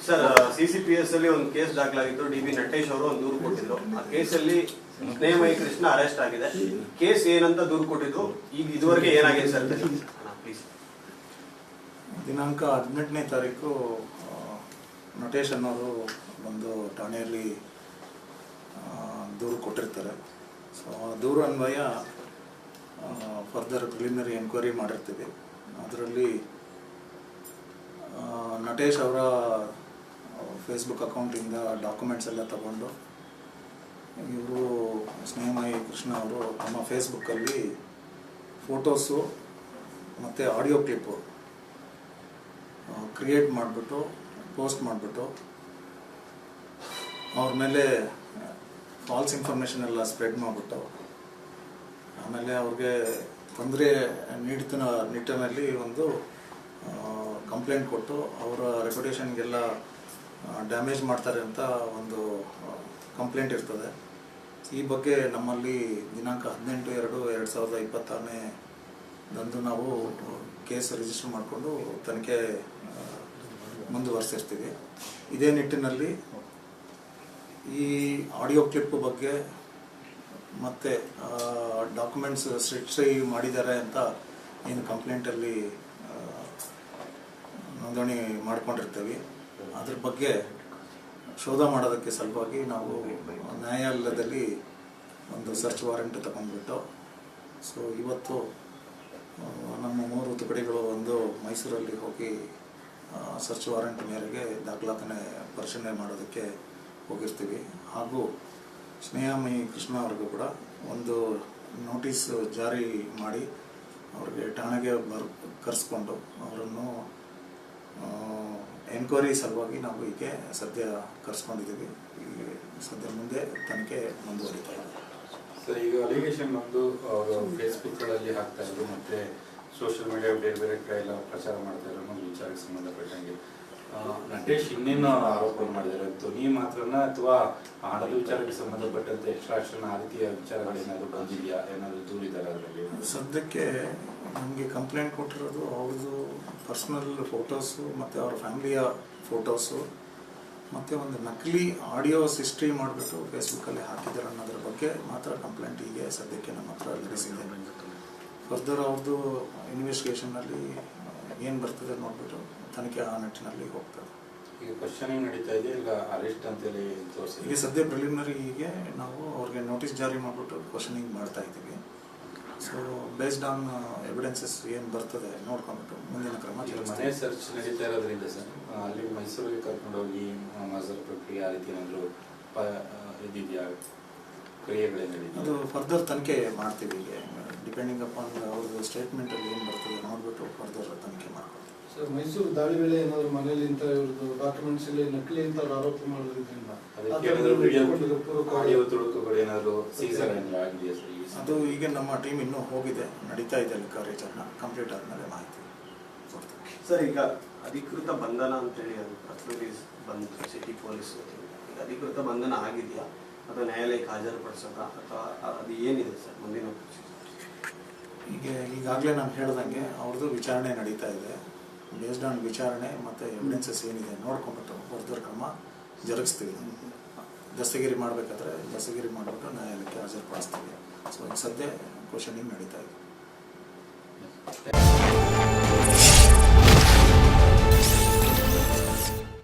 Sir, CCPS ಅಲ್ಲಿ ಒಂದು case ದಾಖಲಾಗಿತ್ತು. DB ನಟೇಶ್ ಅವರು ಒಂದು ದೂರು ಕೊಟ್ಟಿದ್ರು. ಆ ಕೇಸಲ್ಲಿ ಸ್ನೇಹಮಯಿ ಕೃಷ್ಣ ಅರೆಸ್ಟ್ ಆಗಿದೆ. ಕೇಸ್ ಏನಂತ ದೂರು ಕೊಟ್ಟಿದ್ರು, ಈಗ ಇದುವರೆಗೆ ಏನಾಗಿದೆ ಸರ್? ಪ್ಲೀಸ್. ದಿನಾಂಕ 18ನೇ ತಾರೀಕು ನಟೇಶ್ ಅನ್ನೋರು ಒಂದು ಠಾಣೆಯಲ್ಲಿ ದೂರು ಕೊಟ್ಟಿರ್ತಾರೆ. ಸೊ ಆ ದೂರು ಅನ್ವಯ ಫರ್ದರ್ ಪ್ರಿಲಿಮಿನರಿ ಎನ್ಕ್ವೈರಿ ಮಾಡಿರ್ತೀವಿ. ಅದರಲ್ಲಿ ನಟೇಶ್ ಅವರ ಫೇಸ್ಬುಕ್ ಅಕೌಂಟಿಂದ ಡಾಕ್ಯುಮೆಂಟ್ಸ್ ಎಲ್ಲ ತಗೊಂಡು ಇವರು ಸ್ನೇಹಮಯಿ ಕೃಷ್ಣ ಅವರು ತಮ್ಮ ಫೇಸ್ಬುಕ್ಕಲ್ಲಿ ಫೋಟೋಸು ಮತ್ತು ಆಡಿಯೋ ಕ್ಲಿಪ್ಪು ಕ್ರಿಯೇಟ್ ಮಾಡಿಬಿಟ್ಟು ಪೋಸ್ಟ್ ಮಾಡಿಬಿಟ್ಟು ಅವ್ರ ಮೇಲೆ ಫಾಲ್ಸ್ ಇನ್ಫಾರ್ಮೇಷನ್ ಎಲ್ಲ ಸ್ಪ್ರೆಡ್ ಮಾಡಿಬಿಟ್ಟು ಆಮೇಲೆ ಅವ್ರಿಗೆ ತೊಂದರೆ ನೀಡ್ತಿನ ನಿಟ್ಟಿನಲ್ಲಿ ಒಂದು ಕಂಪ್ಲೇಂಟ್ ಕೊಟ್ಟು ಅವರ ರೆಪ್ಯುಟೇಷನ್ಗೆಲ್ಲ ಡ್ಯಾಮೇಜ್ ಮಾಡ್ತಾರೆ ಅಂತ ಒಂದು ಕಂಪ್ಲೇಂಟ್ ಇರ್ತದೆ. ಈ ಬಗ್ಗೆ ನಮ್ಮಲ್ಲಿ ದಿನಾಂಕ 18/2/2026 ನಾವು ಕೇಸ್ ರಿಜಿಸ್ಟರ್ ಮಾಡಿಕೊಂಡು ತನಿಖೆ ಮುಂದುವರಿಸಿರ್ತೀವಿ. ಇದೇ ನಿಟ್ಟಿನಲ್ಲಿ ಈ ಆಡಿಯೋ ಕ್ಲಿಪ್ ಬಗ್ಗೆ ಮತ್ತು ಡಾಕ್ಯುಮೆಂಟ್ಸ್ ಸೃಷ್ಟಿ ಮಾಡಿದ್ದಾರೆ ಅಂತ ಏನು ಕಂಪ್ಲೇಂಟಲ್ಲಿ ನೋಂದಣಿ ಮಾಡ್ಕೊಂಡಿರ್ತೀವಿ, ಅದ್ರ ಬಗ್ಗೆ ಶೋಧ ಮಾಡೋದಕ್ಕೆ ಸಲುವಾಗಿ ನಾವು ನ್ಯಾಯಾಲಯದಲ್ಲಿ ಒಂದು ಸರ್ಚ್ ವಾರೆಂಟ್ ತಗೊಂಡ್ಬಿಟ್ಟು ಸೊ ಇವತ್ತು ನಮ್ಮ 3 ತುಕಡಿಗಳು ಒಂದು ಮೈಸೂರಲ್ಲಿ ಹೋಗಿ ಸರ್ಚ್ ವಾರೆಂಟ್ ಮೇರೆಗೆ ದಾಖಲಾತಿನ ಪರಿಶೀಲನೆ ಮಾಡೋದಕ್ಕೆ ಹೋಗಿರ್ತೀವಿ. ಹಾಗೂ ಸ್ನೇಹಮಯಿ ಕೃಷ್ಣ ಅವ್ರಿಗೂ ಕೂಡ ಒಂದು ನೋಟಿಸ್ ಜಾರಿ ಮಾಡಿ ಅವ್ರಿಗೆ ಠಾಣೆಗೆ ಕರೆಸ್ಕೊಂಡು ಅವರನ್ನು ಎನ್ಕ್ವೈರಿ ಸಲುವಾಗಿ ನಾವು ಹೀಗೆ ಸದ್ಯ ಕರೆಸ್ಕೊಂಡಿದ್ದೀವಿ. ಸದ್ಯ ಮುಂದೆ ತನಿಖೆ ಮುಂದುವರಿತಾ ಇದೆ. ಸರ್, ಈಗ ಅಲಿಗೇಷನ್ ಒಂದು ಅವರು ಫೇಸ್ಬುಕ್ಗಳಲ್ಲಿ ಹಾಕ್ತಾ ಇದ್ರು ಮತ್ತು ಸೋಷಿಯಲ್ ಮೀಡಿಯಾ ಬೇರೆ ಬೇರೆ ಕಡೆ ಎಲ್ಲ ಪ್ರಚಾರ ಮಾಡ್ತಾ ಇರೋ ಒಂದು ವಿಚಾರಕ್ಕೆ ಸಂಬಂಧಪಟ್ಟಂಗೆ ನಟೇಶ್ ಇನ್ನೇನು ಆರೋಪ ಮಾಡಿದ್ದಾರೆ ಧ್ವನಿ ಮಾತ್ರನ ಅಥವಾ ಹಣದ ವಿಚಾರಕ್ಕೆ ಸಂಬಂಧಪಟ್ಟಂತೆ ಎಕ್ಸ್ಟ್ರಾಕ್ಷನ್ ಆ ರೀತಿಯ ವಿಚಾರಗಳೇನಾದ್ರು ಬಂದಿದೆಯಾ, ಏನಾದರೂ ದೂರಿದ್ದಾರೆ ಅದರಲ್ಲಿ? ಸದ್ಯಕ್ಕೆ ನಮಗೆ ಕಂಪ್ಲೇಂಟ್ ಕೊಟ್ಟಿರೋದು ಅವ್ರದ್ದು ಪರ್ಸ್ನಲ್ ಫೋಟೋಸು ಮತ್ತು ಅವ್ರ ಫ್ಯಾಮಿಲಿಯ ಫೋಟೋಸು ಮತ್ತು ಒಂದು ನಕಲಿ ಆಡಿಯೋ ಹಿಸ್ಟ್ರಿ ಮಾಡಿಬಿಟ್ಟು ಫೇಸ್ಬುಕ್ಕಲ್ಲಿ ಹಾಕಿದ್ದಾರೆ ಅನ್ನೋದ್ರ ಬಗ್ಗೆ ಮಾತ್ರ ಕಂಪ್ಲೇಂಟ್ ಈಗ ಸದ್ಯಕ್ಕೆ ನಮ್ಮ ಹತ್ರ ಲಭಿಸಿದೆ. ಫರ್ದರ್ ಅವ್ರದ್ದು ಇನ್ವೆಸ್ಟಿಗೇಷನಲ್ಲಿ ಏನು ಬರ್ತದೆ ನೋಡ್ಬಿಟ್ಟು ತನಿಖೆ ಆ ನಿಟ್ಟಿನಲ್ಲಿ ಹೋಗ್ತದೆ. ಈಗ ಕ್ವಶನಿಂಗ್ ನಡೀತಾ ಇದೆ, ಈಗ ಅರೆಸ್ಟ್ ಅಂತೇಳಿ ತೋರಿಸಿ ಈಗ ಸದ್ಯ ಪ್ರಿಲಿಮಿನರಿಗೆ ನಾವು ಅವ್ರಿಗೆ ನೋಟಿಸ್ ಜಾರಿ ಮಾಡಿಬಿಟ್ಟು ಕ್ವಶನಿಂಗ್ ಮಾಡ್ತಾ ಇದ್ದೀವಿ. ಸೊ ಬೇಸ್ಡ್ ಆನ್ ಎವಿಡೆನ್ಸಸ್ ಏನು ಬರ್ತದೆ ನೋಡ್ಕೊಂಡ್ಬಿಟ್ಟು ಮುಂದಿನ ಕ್ರಮ. ಮನೆ ಸರ್ಚ್ ನಡೀತಾ ಇರೋದ್ರಿಂದ ಸರ್ ಅಲ್ಲಿ ಮೈಸೂರಿಗೆ ಕರ್ಕೊಂಡೋಗಿ ಮಜರ್ ಪ್ರಕ್ರಿಯೆ ಆ ರೀತಿ ಏನಾದರೂ ಇದಿದೆಯಾ, ಕ್ರಿಯೆಗಳೇನು? ಅದು ಫರ್ದರ್ ತನಿಖೆ ಮಾಡ್ತೀವಿ. ಈಗ ಡಿಪೆಂಡಿಂಗ್ ಅಪಾನ್ ಅವ್ರದ್ದು ಸ್ಟೇಟ್ಮೆಂಟಲ್ಲಿ ಏನು ಬರ್ತದೆ ನೋಡ್ಬಿಟ್ಟು ಫರ್ದರ್ ತನಿಖೆ ಮಾಡ್ಕೊಳ್ತೀವಿ. ಸರ್, ಮೈಸೂರು ದಾಳಿ ವೇಳೆ ಏನಾದರೂ ಮನೇಲಿ ಇಂಥ ಇವ್ರದ್ದು ಡಾಕ್ಯುಮೆಂಟ್ಸ್ ಇಲ್ಲಿ ನಕಲಿ ಅಂತ ಆರೋಪ ಮಾಡೋದ್ರಿಂದ ಅದು ಈಗ ನಮ್ಮ ಟೀಮ್ ಇನ್ನೂ ಹೋಗಿದೆ, ನಡೀತಾ ಇದೆ ಕಾರ್ಯಾಚರಣೆ. ಕಂಪ್ಲೀಟ್ ಆದಮೇಲೆ ಮಾಹಿತಿ ಕೊಡ್ತೀವಿ. ಸರ್, ಈಗ ಅಧಿಕೃತ ಬಂಧನ ಅಂತೇಳಿ ಅದು ಪ್ರತಿನಿಧಿ ಬಂದು ಸಿಟಿ ಪೊಲೀಸ್ ಅಧಿಕೃತ ಬಂಧನ ಆಗಿದೆಯಾ ಅಥವಾ ನ್ಯಾಯಾಲಯಕ್ಕೆ ಹಾಜರುಪಡಿಸೋದಾ ಅಥವಾ ಅದು ಏನಿದೆ ಸರ್ ಮುಂದಿನ? ಈಗಾಗಲೇ ನಾನು ಹೇಳ್ದಂಗೆ ಅವ್ರದ್ದು ವಿಚಾರಣೆ ನಡೀತಾ ಇದೆ. ಬೇಸ್ಡ್ ಆನ್ ವಿಚಾರಣೆ ಮತ್ತು ಎವಿಡೆನ್ಸಸ್ ಏನಿದೆ ನೋಡ್ಕೊಂಡ್ಬಿಟ್ಟು ಫರ್ದರ್ ಕ್ರಮ ಜರುಗಿಸ್ತೀವಿ. ದಸ್ತಗಿರಿ ಮಾಡಬೇಕಾದ್ರೆ ದಸ್ತಗಿರಿ ಮಾಡಿಬಿಟ್ಟು ನ್ಯಾಯಾಲಯಕ್ಕೆ ಹಾಜರುಪಡಿಸ್ತೀವಿ. ಸೊ ಸದ್ಯ ಕ್ವಶನಿಂಗ್ ನಡೀತಾ ಇದೆ.